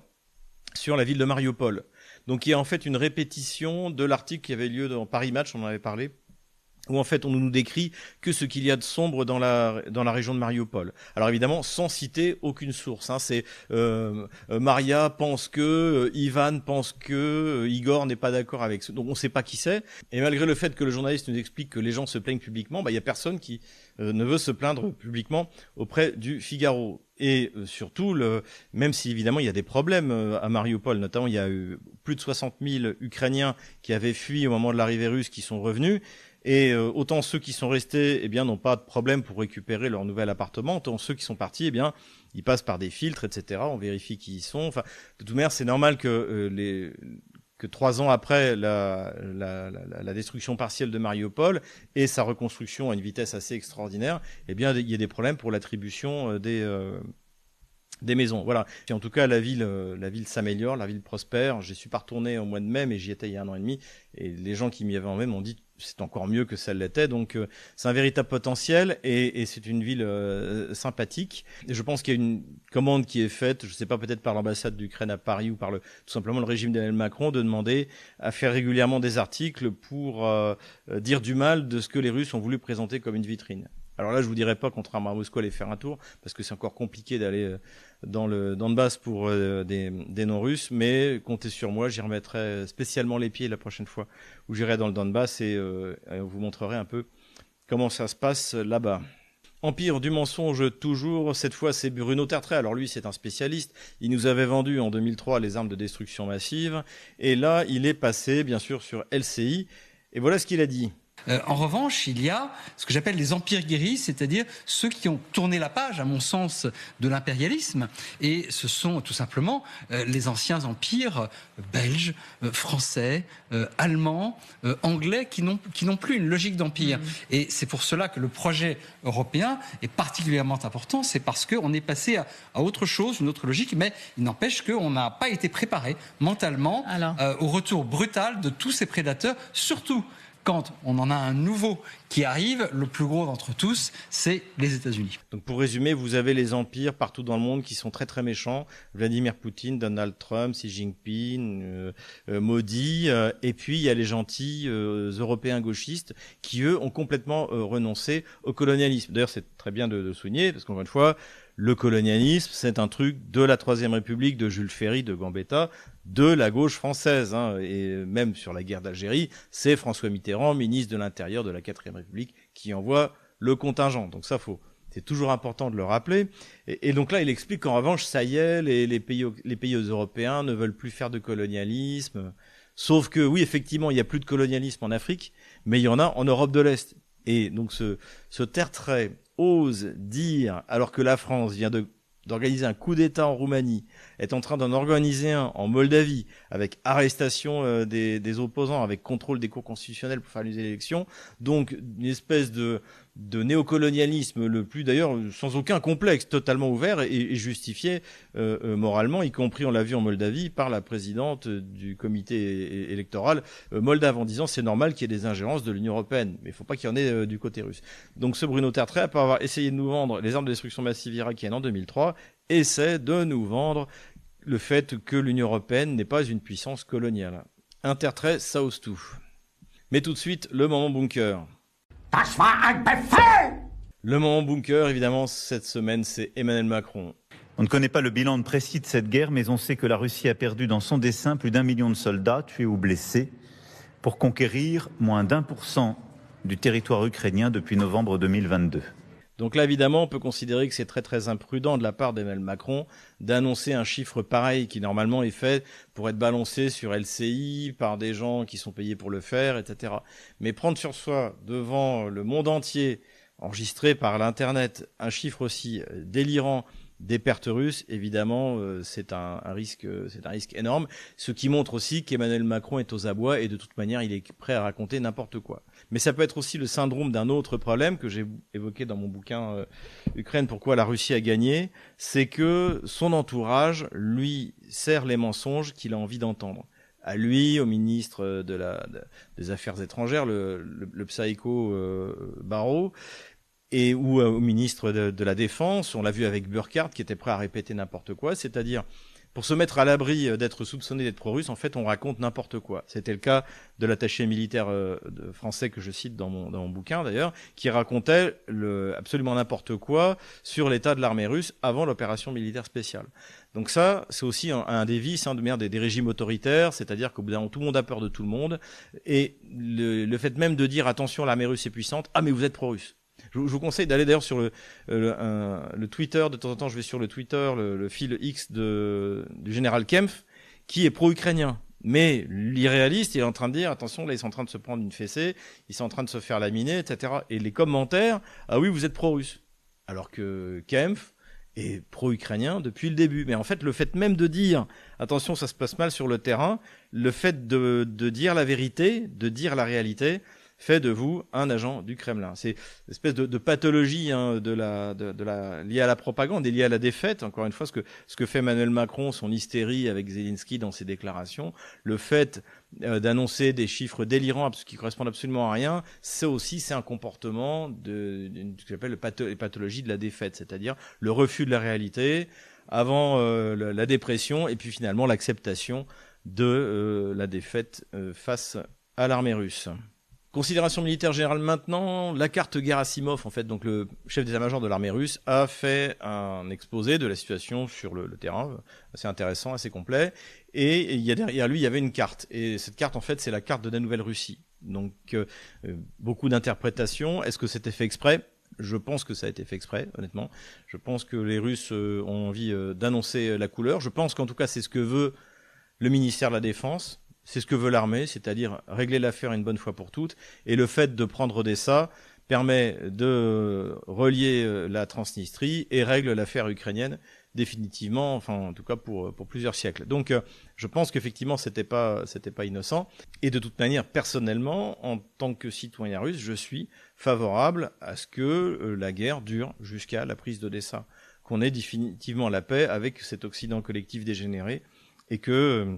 sur la ville de Mariupol. Donc il y a en fait une répétition de l'article qui avait lieu dans Paris Match, on en avait parlé, où en fait on nous décrit que ce qu'il y a de sombre dans la région de Mariupol. Alors évidemment, sans citer aucune source. C'est Maria pense que, Ivan pense que, Igor n'est pas d'accord avec ce. Donc on ne sait pas qui c'est. Et malgré le fait que le journaliste nous explique que les gens se plaignent publiquement, il y a personne qui ne veut se plaindre publiquement auprès du Figaro. Et surtout, même si évidemment il y a des problèmes à Mariupol, notamment il y a eu plus de 60 000 Ukrainiens qui avaient fui au moment de l'arrivée russe qui sont revenus. Et autant ceux qui sont restés, n'ont pas de problème pour récupérer leur nouvel appartement, autant ceux qui sont partis, ils passent par des filtres, etc. On vérifie qui ils sont. Enfin, de toute manière, c'est normal que 3 ans après la destruction partielle de Mariupol et sa reconstruction à une vitesse assez extraordinaire, il y a des problèmes pour l'attribution des maisons. Voilà. Et en tout cas, la ville s'améliore, la ville prospère. Je suis pas retourné au mois de mai, mais j'y étais il y a 1 an et demi. et les gens qui m'y avaient emmené m'ont dit c'est encore mieux que ça l'était. Donc c'est un véritable potentiel et c'est une ville sympathique. Et je pense qu'il y a une commande qui est faite, je sais pas, peut-être par l'ambassade d'Ukraine à Paris ou par tout simplement le régime d'Emmanuel Macron, de demander à faire régulièrement des articles pour dire du mal de ce que les Russes ont voulu présenter comme une vitrine. Alors là, je vous dirais pas, contrairement à Moscou, aller faire un tour, parce que c'est encore compliqué d'aller dans le Donbass pour des non-russes, mais comptez sur moi, j'y remettrai spécialement les pieds la prochaine fois où j'irai dans le Donbass et on vous montrerai un peu comment ça se passe là-bas. Empire du mensonge toujours, cette fois c'est Bruno Tertrais. Alors lui c'est un spécialiste, il nous avait vendu en 2003 les armes de destruction massive, et là il est passé bien sûr sur LCI, et voilà ce qu'il a dit. En revanche, il y a ce que j'appelle les empires guéris, c'est-à-dire ceux qui ont tourné la page, à mon sens, de l'impérialisme. Et ce sont tout simplement les anciens empires belges, français, allemands, anglais, qui n'ont plus une logique d'empire. Et c'est pour cela que le projet européen est particulièrement important. C'est parce qu'on est passé à autre chose, une autre logique, mais il n'empêche qu'on n'a pas été préparé mentalement au retour brutal de tous ces prédateurs, surtout quand on en a un nouveau qui arrive, le plus gros d'entre tous, c'est les États-Unis. Donc pour résumer, vous avez les empires partout dans le monde qui sont très très méchants. Vladimir Poutine, Donald Trump, Xi Jinping, Modi, et puis il y a les gentils européens gauchistes qui eux ont complètement renoncé au colonialisme. D'ailleurs, c'est très bien de souligner parce qu'encore une fois, le colonialisme, c'est un truc de la Troisième République, de Jules Ferry, de Gambetta, de la gauche française, hein, et même sur la guerre d'Algérie, c'est François Mitterrand, ministre de l'Intérieur de la Quatrième République, qui envoie le contingent. Donc ça, c'est toujours important de le rappeler. Et donc là, il explique qu'en revanche, ça y est, les pays européens ne veulent plus faire de colonialisme. Sauf que oui, effectivement, il n'y a plus de colonialisme en Afrique, mais il y en a en Europe de l'Est. Et donc ce Tertrais ose dire, alors que la France vient d'organiser un coup d'État en Roumanie, est en train d'en organiser un en Moldavie, avec arrestation des opposants, avec contrôle des cours constitutionnels pour faire les élections, donc une espèce de néocolonialisme le plus, d'ailleurs, sans aucun complexe, totalement ouvert et justifié moralement, y compris, on l'a vu en Moldavie, par la présidente du comité électoral moldave, en disant c'est normal qu'il y ait des ingérences de l'Union européenne, mais il ne faut pas qu'il y en ait du côté russe. Donc ce Bruno Tertrais, après avoir essayé de nous vendre les armes de destruction massive irakiennes en 2003, essaie de nous vendre le fait que l'Union européenne n'est pas une puissance coloniale. Un Tertrais, ça ose tout. Mais tout de suite, le moment bunker. Le moment bunker, évidemment, cette semaine, c'est Emmanuel Macron. On ne connaît pas le bilan précis de cette guerre, mais on sait que la Russie a perdu dans son dessein plus d'1 million de soldats, tués ou blessés, pour conquérir moins d'1% du territoire ukrainien depuis novembre 2022. Donc là, évidemment, on peut considérer que c'est très très imprudent de la part d'Emmanuel Macron d'annoncer un chiffre pareil qui normalement est fait pour être balancé sur LCI par des gens qui sont payés pour le faire, etc. Mais prendre sur soi devant le monde entier, enregistré par l'Internet, un chiffre aussi délirant des pertes russes, évidemment, c'est un risque énorme. Ce qui montre aussi qu'Emmanuel Macron est aux abois et de toute manière, il est prêt à raconter n'importe quoi. Mais ça peut être aussi le syndrome d'un autre problème que j'ai évoqué dans mon bouquin Ukraine, pourquoi la Russie a gagné, c'est que son entourage lui sert les mensonges qu'il a envie d'entendre. À lui, au ministre des Affaires étrangères, le psycho Barrot, ou au ministre de la Défense, on l'a vu avec Burkhardt qui était prêt à répéter n'importe quoi, c'est-à-dire pour se mettre à l'abri d'être soupçonné d'être pro-russe, en fait on raconte n'importe quoi. C'était le cas de l'attaché militaire français que je cite dans mon bouquin d'ailleurs, qui racontait absolument n'importe quoi sur l'état de l'armée russe avant l'opération militaire spéciale. Donc ça, c'est aussi un des vices des régimes autoritaires, c'est-à-dire qu'au bout d'un moment, tout le monde a peur de tout le monde, et le fait même de dire attention, l'armée russe est puissante, ah mais vous êtes pro-russe. Je vous conseille d'aller d'ailleurs sur le Twitter, de temps en temps je vais sur le Twitter, le fil X du général Kempf, qui est pro-ukrainien. Mais l'irréaliste, il est en train de dire, attention, là ils sont en train de se prendre une fessée, ils sont en train de se faire laminer, etc. Et les commentaires, ah oui, vous êtes pro-russe. Alors que Kempf est pro-ukrainien depuis le début. Mais en fait, le fait même de dire, attention, ça se passe mal sur le terrain, le fait de dire la vérité, de dire la réalité, fait de vous un agent du Kremlin. C'est une espèce de pathologie liée à la propagande et liée à la défaite. Encore une fois, ce que fait Emmanuel Macron, son hystérie avec Zelensky dans ses déclarations, le fait d'annoncer des chiffres délirants qui correspondent absolument à rien, c'est un comportement ce que j'appelle les pathologies de la défaite, c'est-à-dire le refus de la réalité avant la dépression et puis finalement l'acceptation de la défaite face à l'armée russe. Considération militaire générale maintenant, la carte Gerasimov, en fait, donc le chef d'état-major de l'armée russe, a fait un exposé de la situation sur le terrain, assez intéressant, assez complet, et derrière lui, il y avait une carte. Et cette carte, en fait, c'est la carte de la Nouvelle-Russie. Donc, beaucoup d'interprétations. Est-ce que c'était fait exprès ? Je pense que ça a été fait exprès, honnêtement. Je pense que les Russes ont envie d'annoncer la couleur. Je pense qu'en tout cas, c'est ce que veut le ministère de la Défense. C'est ce que veut l'armée, c'est-à-dire régler l'affaire une bonne fois pour toutes. Et le fait de prendre Odessa permet de relier la Transnistrie et règle l'affaire ukrainienne définitivement, enfin en tout cas pour plusieurs siècles. Donc je pense qu'effectivement c'était pas innocent. Et de toute manière, personnellement, en tant que citoyen russe, je suis favorable à ce que la guerre dure jusqu'à la prise d'Odessa, qu'on ait définitivement la paix avec cet Occident collectif dégénéré et que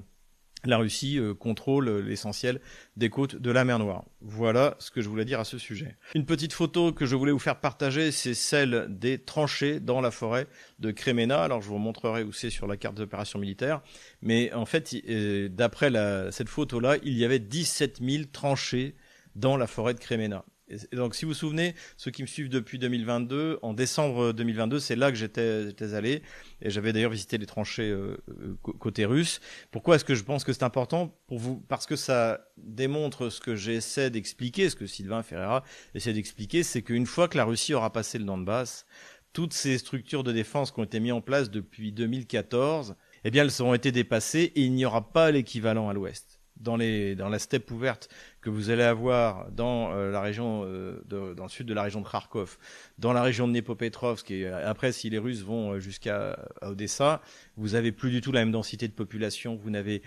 la Russie contrôle l'essentiel des côtes de la mer Noire. Voilà ce que je voulais dire à ce sujet. Une petite photo que je voulais vous faire partager, c'est celle des tranchées dans la forêt de Kremenna. Alors je vous montrerai où c'est sur la carte des opérations militaires. Mais en fait, d'après cette photo-là, il y avait 17 000 tranchées dans la forêt de Kremenna. Et donc, si vous vous souvenez, ceux qui me suivent depuis 2022, en décembre 2022, c'est là que j'étais allé, et j'avais d'ailleurs visité les tranchées côté russe. Pourquoi est-ce que je pense que c'est important pour vous ? Parce que ça démontre ce que j'essaie d'expliquer, ce que Sylvain Ferreira essaie d'expliquer, c'est qu'une fois que la Russie aura passé le Donbass, toutes ces structures de défense qui ont été mises en place depuis 2014, eh bien, elles auront été dépassées et il n'y aura pas l'équivalent à l'ouest. Dans la steppe ouverte que vous allez avoir dans la région dans le sud de la région de Kharkov, dans la région de Dnipropetrovsk, et après si les Russes vont jusqu'à Odessa, vous avez plus du tout la même densité de population, vous n'avez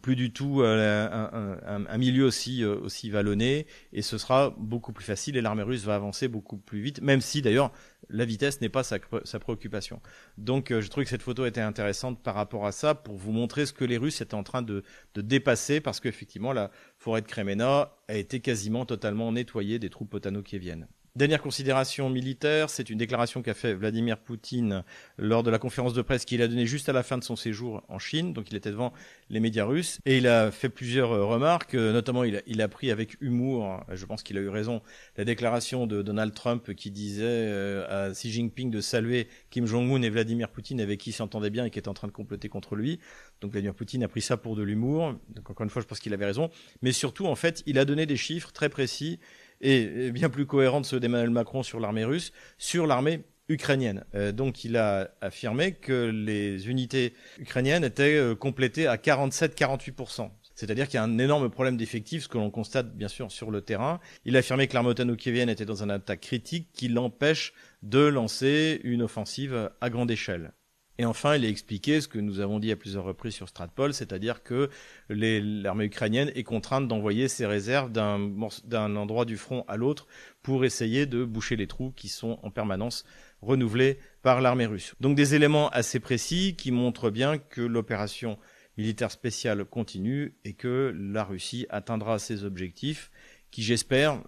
plus du tout un milieu aussi vallonné, et ce sera beaucoup plus facile et l'armée russe va avancer beaucoup plus vite, même si d'ailleurs la vitesse n'est pas sa préoccupation. Donc je trouve que cette photo était intéressante par rapport à ça, pour vous montrer ce que les Russes étaient en train de dépasser, parce qu'effectivement la forêt de Kremenna a été quasiment totalement nettoyée des troupes otano-kieviennes. Dernière considération militaire, c'est une déclaration qu'a fait Vladimir Poutine lors de la conférence de presse qu'il a donnée juste à la fin de son séjour en Chine. Donc il était devant les médias russes et il a fait plusieurs remarques, notamment il a pris avec humour, je pense qu'il a eu raison, la déclaration de Donald Trump qui disait à Xi Jinping de saluer Kim Jong-un et Vladimir Poutine avec qui il s'entendait bien et qui était en train de comploter contre lui. Donc Vladimir Poutine a pris ça pour de l'humour. Donc encore une fois, je pense qu'il avait raison. Mais surtout, en fait, il a donné des chiffres très précis et bien plus cohérents de ceux d'Emmanuel Macron sur l'armée russe, sur l'armée ukrainienne. Donc il a affirmé que les unités ukrainiennes étaient complétées à 47-48%. C'est-à-dire qu'il y a un énorme problème d'effectifs, ce que l'on constate bien sûr sur le terrain. Il a affirmé que l'armée otano-kievienne était dans un attaque critique qui l'empêche de lancer une offensive à grande échelle. Et enfin, il a expliqué ce que nous avons dit à plusieurs reprises sur Stratpol, c'est-à-dire que l'armée ukrainienne est contrainte d'envoyer ses réserves d'un endroit du front à l'autre pour essayer de boucher les trous qui sont en permanence renouvelés par l'armée russe. Donc des éléments assez précis qui montrent bien que l'opération militaire spéciale continue et que la Russie atteindra ses objectifs qui, j'espère,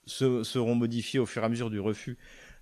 seront modifiés au fur et à mesure du refus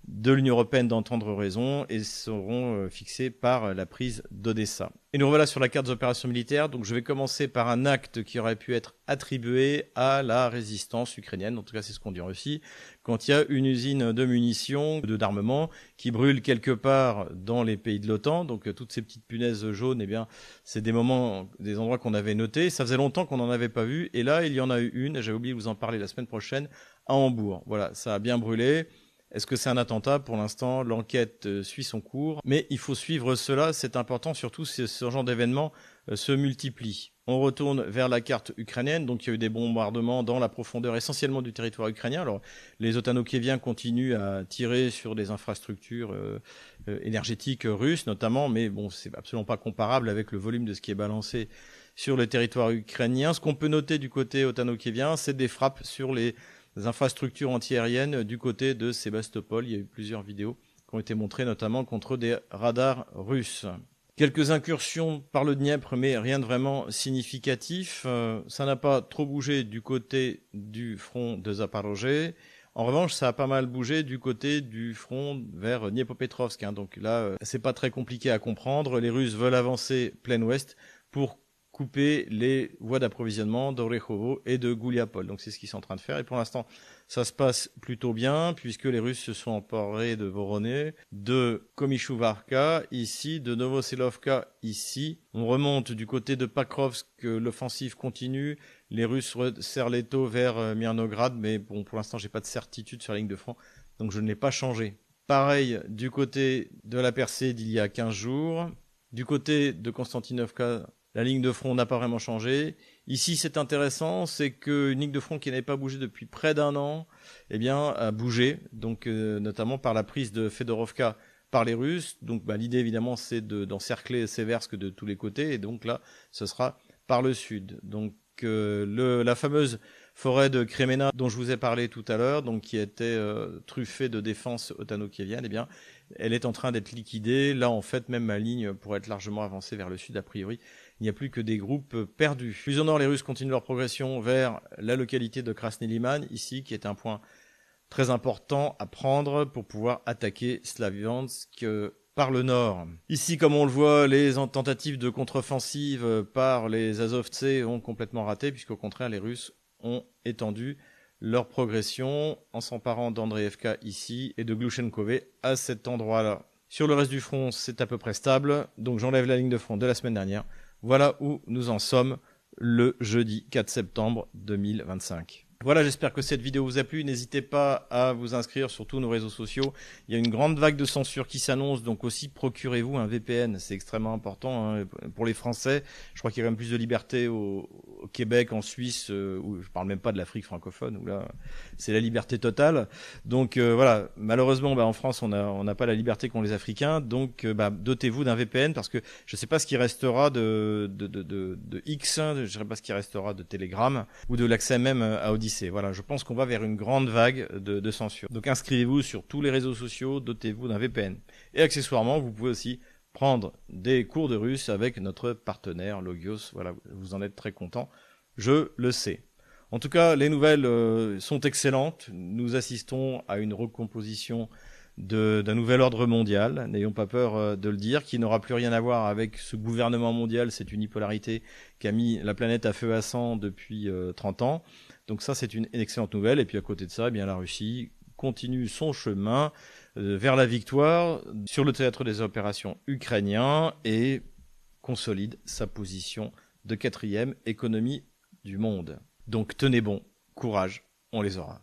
de l'Union européenne d'entendre raison et seront fixés par la prise d'Odessa. Et nous revoilà sur la carte des opérations militaires. Donc je vais commencer par un acte qui aurait pu être attribué à la résistance ukrainienne. En tout cas, c'est ce qu'on dit en Russie. Quand il y a une usine de munitions, d'armement qui brûle quelque part dans les pays de l'OTAN, donc toutes ces petites punaises jaunes, eh bien, c'est des endroits qu'on avait notés. Ça faisait longtemps qu'on n'en avait pas vu. Et là, il y en a eu une. J'avais oublié de vous en parler la semaine prochaine à Hambourg. Voilà, ça a bien brûlé. Est-ce que c'est un attentat ? Pour l'instant, l'enquête suit son cours. Mais il faut suivre cela, c'est important, surtout si ce genre d'événements se multiplie. On retourne vers la carte ukrainienne. Donc il y a eu des bombardements dans la profondeur essentiellement du territoire ukrainien. Alors les otano-kieviens continuent à tirer sur des infrastructures énergétiques russes notamment, mais bon, c'est absolument pas comparable avec le volume de ce qui est balancé sur le territoire ukrainien. Ce qu'on peut noter du côté otano-kievien, c'est des frappes sur les infrastructures antiaériennes du côté de Sébastopol. Il y a eu plusieurs vidéos qui ont été montrées, notamment contre des radars russes. Quelques incursions par le Dniepr, mais rien de vraiment significatif. Ça n'a pas trop bougé du côté du front de Zaporozhye. En revanche, ça a pas mal bougé du côté du front vers Dniepopetrovsk. Donc là, c'est pas très compliqué à comprendre. Les Russes veulent avancer plein ouest pour couper les voies d'approvisionnement d'Orekhovo et de Gouliapol. Donc c'est ce qu'ils sont en train de faire. Et pour l'instant, ça se passe plutôt bien, puisque les Russes se sont emparés de Voronezh, de Komishuvarka ici, de Novoselovka ici. On remonte du côté de Pakrovsk, l'offensive continue. Les Russes resserrent l'étau vers Myrnograd, mais bon, pour l'instant, j'ai pas de certitude sur la ligne de front, donc je ne l'ai pas changé. Pareil du côté de la percée d'il y a 15 jours. Du côté de Konstantinovka, la ligne de front n'a pas vraiment changé. Ici, c'est intéressant, c'est qu'une ligne de front qui n'avait pas bougé depuis près d'un an, eh bien, a bougé, donc notamment par la prise de Fedorovka par les Russes. Donc, l'idée, évidemment, c'est d'encercler Seversk de tous les côtés, et donc là, ce sera par le sud. Donc, la fameuse forêt de Kremena dont je vous ai parlé tout à l'heure, donc qui était truffée de défenses otano-kieviennes, eh bien, elle est en train d'être liquidée. Là, en fait, même ma ligne pourrait être largement avancée vers le sud, a priori. Il n'y a plus que des groupes perdus. Plus au nord, les Russes continuent leur progression vers la localité de Krasny Liman, ici, qui est un point très important à prendre pour pouvoir attaquer Slaviansk par le nord. Ici, comme on le voit, les tentatives de contre-offensive par les Azovtsés ont complètement raté, puisqu'au contraire, les Russes ont étendu leur progression en s'emparant d'Andreevka ici et de Glushenkove à cet endroit-là. Sur le reste du front, c'est à peu près stable, donc j'enlève la ligne de front de la semaine dernière. Voilà où nous en sommes le jeudi 4 septembre 2025. Voilà, j'espère que cette vidéo vous a plu. N'hésitez pas à vous inscrire sur tous nos réseaux sociaux. Il y a une grande vague de censure qui s'annonce, donc aussi procurez-vous un VPN. C'est extrêmement important pour les Français. Je crois qu'il y a quand même plus de liberté au Québec, en Suisse, où je parle même pas de l'Afrique francophone, où là, c'est la liberté totale. Donc voilà, malheureusement, en France, on n'a pas la liberté qu'ont les Africains. Donc dotez-vous d'un VPN, parce que je ne sais pas ce qui restera de X, je ne sais pas ce qui restera de Telegram, ou de l'accès même à Odyssey. Voilà, je pense qu'on va vers une grande vague de censure. Donc inscrivez-vous sur tous les réseaux sociaux, dotez-vous d'un VPN. Et accessoirement, vous pouvez aussi prendre des cours de russe avec notre partenaire Logios. Voilà, vous en êtes très content, je le sais. En tout cas, les nouvelles sont excellentes. Nous assistons à une recomposition d'un nouvel ordre mondial, n'ayons pas peur de le dire, qui n'aura plus rien à voir avec ce gouvernement mondial, cette unipolarité qui a mis la planète à feu à sang depuis 30 ans. Donc ça, c'est une excellente nouvelle. Et puis à côté de ça, eh bien la Russie continue son chemin vers la victoire sur le théâtre des opérations ukrainien et consolide sa position de 4e économie du monde. Donc tenez bon, courage, on les aura.